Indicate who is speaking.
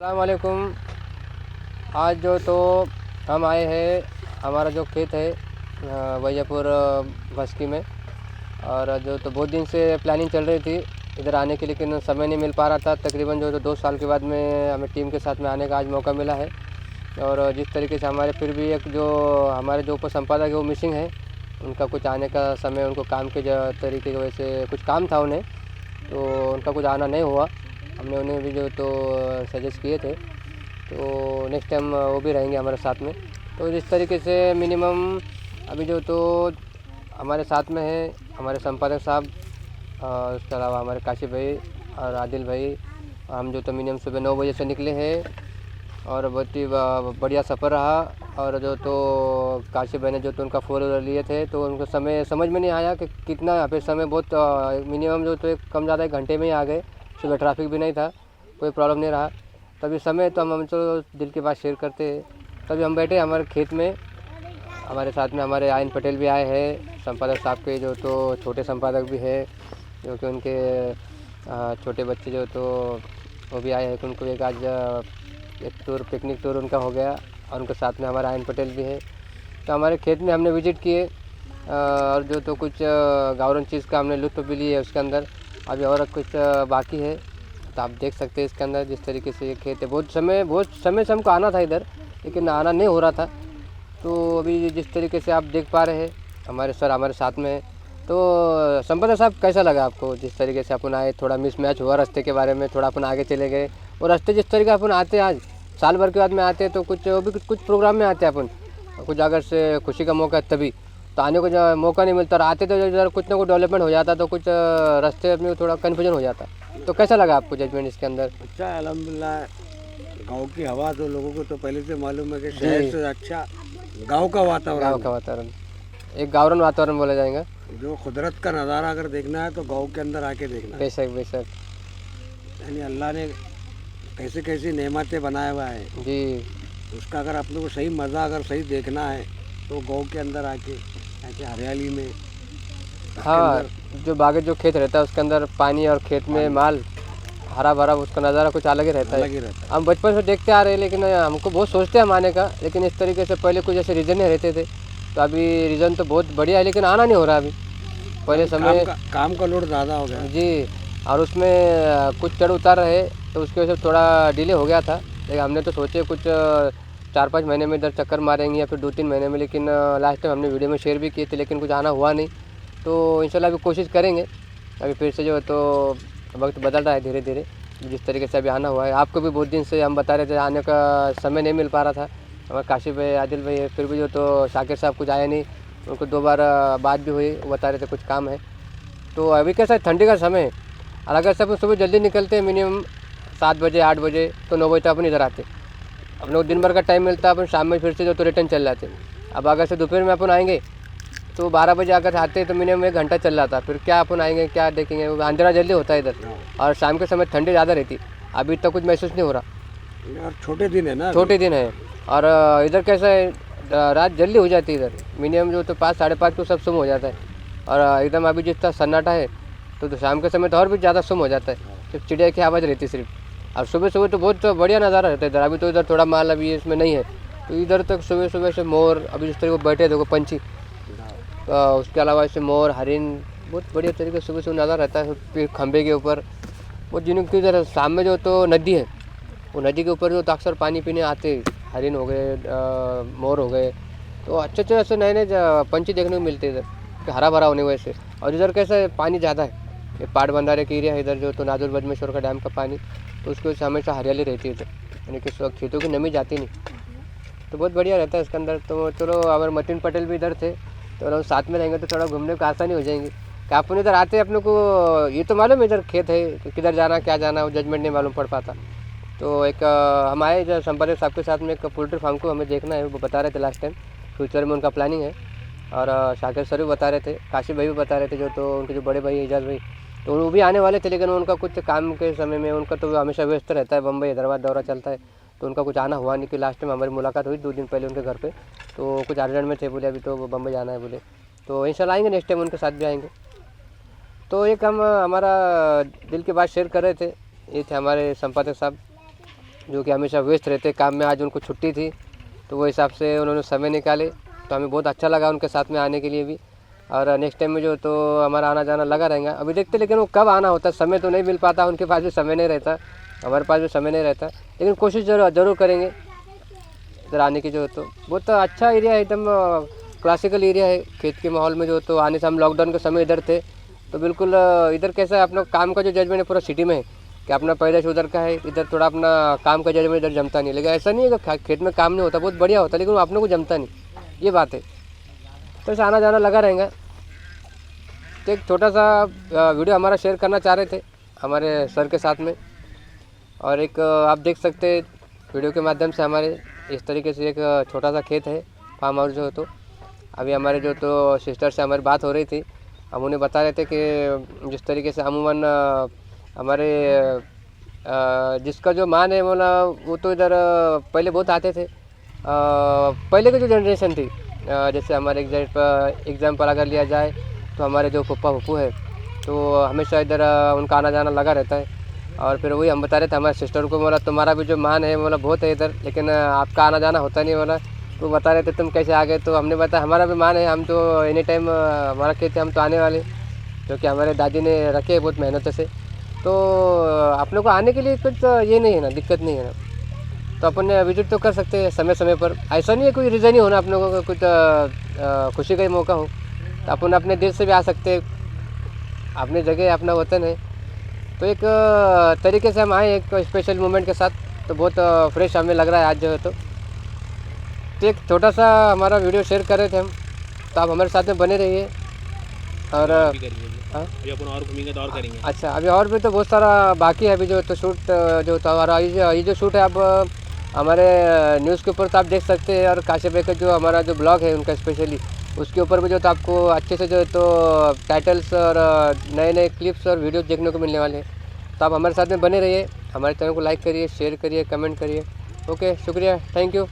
Speaker 1: अस्सलाम वालेकुम। आज जो तो हम आए हैं, हमारा जो खेत है वैजापुर भस्की में। और जो तो बहुत दिन से प्लानिंग चल रही थी इधर आने की, लेकिन समय नहीं मिल पा रहा था। तकरीबन जो तो 2 साल के बाद में हमें टीम के साथ में आने का आज मौका मिला है। और जिस तरीके से हमारे फिर भी एक जो हमारे जो उप संपादक है वो मिसिंग है, उनका कुछ आने का समय, उनको काम के तरीके की वजह से कुछ काम था उन्हें, तो उनका कुछ आना नहीं हुआ। हमने उन्हें भी जो तो सजेस्ट किए थे, तो नेक्स्ट टाइम वो भी रहेंगे हमारे साथ में। तो इस तरीके से मिनिमम अभी जो तो हमारे साथ में है हमारे संपादक साहब, और उसके अलावा हमारे काशिफ भाई और आदिल भाई। हम जो तो मिनिमम सुबह 9 बजे से निकले हैं और बहुत ही बढ़िया सफ़र रहा। और जो तो काशिफ भाई ने जो तो उनका 4 व्हीलर लिए थे, तो उनको समय समझ में नहीं आया कि कितना यहाँ पे समय, बहुत मिनिमम जो तो कम ज़्यादा 1 घंटे में ही आ गए। सुबह ट्रैफिक भी नहीं था, कोई प्रॉब्लम नहीं रहा। तभी समय तो हम तो दिल की बात शेयर करते हैं। तभी हम बैठे हमारे खेत में, हमारे साथ में हमारे आयन पटेल भी आए हैं, संपादक साहब के जो तो छोटे संपादक भी है, जो कि उनके छोटे बच्चे जो तो वो भी आए हैं। उनको एक आज एक टूर, पिकनिक टूर उनका हो गया, और उनके साथ में हमारा आयन पटेल भी है। तो हमारे खेत में हमने विजिट किए, और जो तो कुछ गावरन चीज़ का हमने लुत्फ़ भी लिए उसके अंदर। अभी और कुछ बाकी है, तो आप देख सकते हैं इसके अंदर जिस तरीके से ये खेत है। बहुत समय से हमको आना था इधर, लेकिन आना नहीं हो रहा था। तो अभी जिस तरीके से आप देख पा रहे हैं हमारे सर हमारे साथ में है। तो संपादक साहब, कैसा लगा आपको जिस तरीके से अपन आए? थोड़ा मिसमैच हुआ रास्ते के बारे में, थोड़ा अपन आगे चले गए, और रास्ते जिस तरीके अपन आते हैं आज साल भर के बाद में आते हैं, तो कुछ वो भी कुछ प्रोग्राम में आते हैं अपन, कुछ अगर से खुशी का मौका है तभी तो आने को जो मौका नहीं मिलता। और आते तो इधर कुछ ना कुछ डेवलपमेंट हो जाता, तो कुछ रास्ते में थोड़ा कन्फ्यूजन हो जाता। तो कैसा लगा आपको जजमेंट इसके अंदर?
Speaker 2: अच्छा है, अल्हम्दुलिल्लाह। गांव की हवा तो लोगों को तो पहले से मालूम है कि शहर से अच्छा गांव का वातावरण,
Speaker 1: एक गावरन वातावरण बोला जाएगा।
Speaker 2: जो कुदरत का नज़ारा अगर देखना है तो गांव के अंदर आके देखना है।
Speaker 1: बेशक बेशक
Speaker 2: यानी अल्लाह ने कैसे कैसी नेमतें बनाया हुआ है
Speaker 1: जी।
Speaker 2: उसका अगर आप लोग को सही मज़ा अगर सही देखना है तो गांव के अंदर आके ऐसे हरियाली में
Speaker 1: हाँ, जो बागे जो खेत रहता है उसके अंदर पानी, और खेत में माल हरा भरा, उसका नज़ारा कुछ अलग ही रहता
Speaker 2: अलग ही
Speaker 1: है।
Speaker 2: रहता है।
Speaker 1: हम बचपन से देखते आ रहे हैं, लेकिन हमको बहुत सोचते हैं हम आने का, लेकिन इस तरीके से पहले कुछ ऐसे रीज़न नहीं रहते थे। तो अभी रीज़न तो बहुत बढ़िया है, लेकिन आना नहीं हो रहा अभी। पहले समय
Speaker 2: काम का लोड ज़्यादा हो गया
Speaker 1: जी, और उसमें कुछ चढ़ उतार रहे, तो उसकी वजह से थोड़ा डिले हो गया था। लेकिन हमने तो सोचे कुछ 4-5 महीने में इधर चक्कर मारेंगे, या फिर 2-3 महीने में, लेकिन लास्ट टाइम हमने वीडियो में शेयर भी किए थे, लेकिन कुछ आना हुआ नहीं। तो इंशाल्लाह अभी कोशिश करेंगे। अभी फिर से जो है तो वक्त बदल रहा है धीरे धीरे, जिस तरीके से अभी आना हुआ है। आपको भी बहुत दिन से हम बता रहे थे, आने का समय नहीं मिल पा रहा था। हमारे काशिफ भाई, आदिल भाई, फिर भी जो तो शाकिर साहब कुछ आए नहीं, उनको 2 बार बात भी हुई, वो बता रहे थे कुछ काम है। तो अभी कैसा है, ठंडी का समय है, और अगर सब सुबह जल्दी निकलते हैं मिनिमम 7 बजे 8 बजे, तो 9 बजे तक अपन इधर आते। अपन लोग दिन भर का टाइम मिलता है, अपन शाम में फिर से जो तो रिटर्न चल जाते। अब अगर से दोपहर में अपन आएंगे तो 12 बजे अगर आते तो मिनिमम 1 घंटा चल जाता। फिर क्या अपन आएंगे, क्या देखेंगे? अंधेरा जल्दी होता है इधर, और शाम के समय ठंडी ज़्यादा रहती। अभी तक कुछ महसूस नहीं हो रहा।
Speaker 2: और छोटे दिन है ना,
Speaker 1: छोटे दिन है, और इधर कैसा है, रात जल्दी हो जाती है इधर। मिनिमम जो तो 5 साढ़े 5 तो सब सुम हो जाता है, और एकदम अभी जितना सन्नाटा है, तो शाम के समय तो और भी ज़्यादा सुम हो जाता है। सिर्फ चिड़िया की आवाज़ रहती सिर्फ, और सुबह सुबह तो बहुत बढ़िया नज़ारा रहता है इधर। अभी तो इधर थोड़ा माल अभी इसमें नहीं है, तो इधर तक सुबह सुबह से मोर, अभी जिस तरीके बैठे देखो पंछी, उसके अलावा ऐसे मोर, हरिन, बहुत बढ़िया तरीके से सुबह सुबह नज़ारा रहता है। फिर खंभे के ऊपर वो जिनकी इधर सामने जो तो नदी है, वो नदी के ऊपर जो तो अक्सर पानी पीने आते, हरिन हो गए, मोर हो गए, तो अच्छे अच्छे ऐसे नए नए पंछी देखने को मिलते हैं इधर, कि हरा भरा होने की वजह से। और इधर कैसा है, पानी ज़्यादा है, ये पाट बंधारे की एरिया है इधर जो तो नाजुर बजमेश्वर का डैम का पानी, तो उसकी वजह से हमेशा हरियाली रहती है इधर, यानी कि खेतों की नमी जाती नहीं, तो बहुत बढ़िया रहता है इसके अंदर। तो चलो, अगर मतिन पटेल भी इधर थे, तो लोग साथ में रहेंगे तो थोड़ा घूमने को आसानी हो जाएंगी। कि अपन इधर आते अपने को ये तो मालूम है इधर खेत है, कि किधर जाना क्या जाना, वो जजमेंट नहीं मालूम पड़ पाता। तो एक हम आए जो संपादक साहब के साथ में, एक पोल्ट्री फार्म को हमें देखना है, वो बता रहे थे लास्ट टाइम, फ्यूचर में उनका प्लानिंग है। और शाकिर सर भी बता रहे थे, काशिफ भाई भी बता रहे थे, जो तो उनके जो बड़े भाई एजाज भाई, तो वो भी आने वाले थे, लेकिन उनका कुछ काम के समय में, उनका तो हमेशा व्यस्त रहता है, बम्बई हैदराबाद दौरा चलता है, तो उनका कुछ आना हुआ नहीं। कि लास्ट टाइम हमारी मुलाकात हुई 2 दिन पहले उनके घर पे, तो कुछ अर्जेंट में थे, बोले अभी तो वो बम्बई जाना है बोले। तो इंशाल्लाह आएंगे, नेक्स्ट टाइम उनके साथ भी आएंगे। तो एक हम हमारा दिल की बात शेयर कर रहे थे, ये थे हमारे संपादक साहब, जो कि हमेशा व्यस्त रहते काम में। आज उनको छुट्टी थी तो वो हिसाब से उन्होंने समय निकाले, तो हमें बहुत अच्छा लगा उनके साथ में आने के लिए भी। और नेक्स्ट टाइम में जो तो हमारा आना जाना लगा रहेगा। अभी देखते, लेकिन वो कब आना होता है, समय तो नहीं मिल पाता, उनके पास भी समय नहीं रहता, हमारे पास भी समय नहीं रहता, लेकिन कोशिश ज़रूर करेंगे इधर आने की। जो तो बहुत अच्छा एरिया है, एकदम क्लासिकल एरिया है, खेत के माहौल में। जो तो आने से हम लॉकडाउन के समय इधर थे तो बिल्कुल इधर कैसा है अपना काम का जो जजमेंट है पूरा सिटी में है कि अपना पैदाइश उधर का है, इधर थोड़ा अपना काम का जजमेंट इधर जमता नहीं। लेकिन ऐसा नहीं है कि खेत में काम नहीं होता, बहुत बढ़िया होता, लेकिन वो अपने को जमता नहीं, ये बात है। तो ऐसा आना जाना लगा रहेगा। तो एक छोटा सा वीडियो हमारा शेयर करना चाह रहे थे हमारे सर के साथ में। और एक आप देख सकते हैं वीडियो के माध्यम से हमारे इस तरीके से एक छोटा सा खेत है, फार्म हाउस जो तो अभी हमारे जो तो सिस्टर से हमारी बात हो रही थी, हम उन्हें बता रहे थे कि जिस तरीके से अमूमन हमारे जिसका जो मान है बोला वो तो इधर पहले बहुत आते थे। पहले की जो जनरेशन थी, जैसे हमारे एग्जाम्पल अगर लिया जाए तो हमारे जो पप्पा पप्पू है तो हमेशा इधर उनका आना जाना लगा रहता है। और फिर वही हम बता रहे थे हमारे सिस्टर को, बोला तुम्हारा भी जो मान है बोला बहुत है इधर, लेकिन आपका आना जाना होता नहीं बोला। तो बता रहे थे तुम कैसे आ गए, तो हमने बताया हमारा भी मान है, हम तो एनी टाइम हमारा खेत है, हम तो आने वाले, जो कि हमारे दादी ने रखे बहुत मेहनत से। तो अपने को आने के लिए कुछ ये नहीं है ना, दिक्कत नहीं है ना, तो अपन विजिट तो कर सकते हैं समय समय पर। ऐसा नहीं है कोई रीज़न ही होना अपने को कुछ खुशी का ही मौका हो, तो अपन अपने देश से भी आ सकते हैं, अपनी जगह अपना वतन है। तो एक तरीके से हम आए एक स्पेशल मोमेंट के साथ, तो बहुत फ्रेश हमें लग रहा है आज जो है। तो एक छोटा सा हमारा वीडियो शेयर कर रहे थे हम, तो आप हमारे साथ में बने रहिए। और
Speaker 3: अभी अपन और घूमेंगे तो और करेंगे।
Speaker 1: अच्छा, अभी और भी तो बहुत सारा बाकी है अभी जो तो शूट जो था हमारा। ये जो शूट है अब हमारे न्यूज़ के ऊपर तो आप देख सकते हैं, और काशिफ भाई का जो हमारा जो ब्लॉग है उनका स्पेशली उसके ऊपर भी जो तो आपको अच्छे से जो है तो टाइटल्स और नए नए क्लिप्स और वीडियोस देखने को मिलने वाले हैं। तो आप हमारे साथ में बने रहिए, हमारे चैनल को लाइक करिए, शेयर करिए, कमेंट करिए। ओके, शुक्रिया, थैंक यू।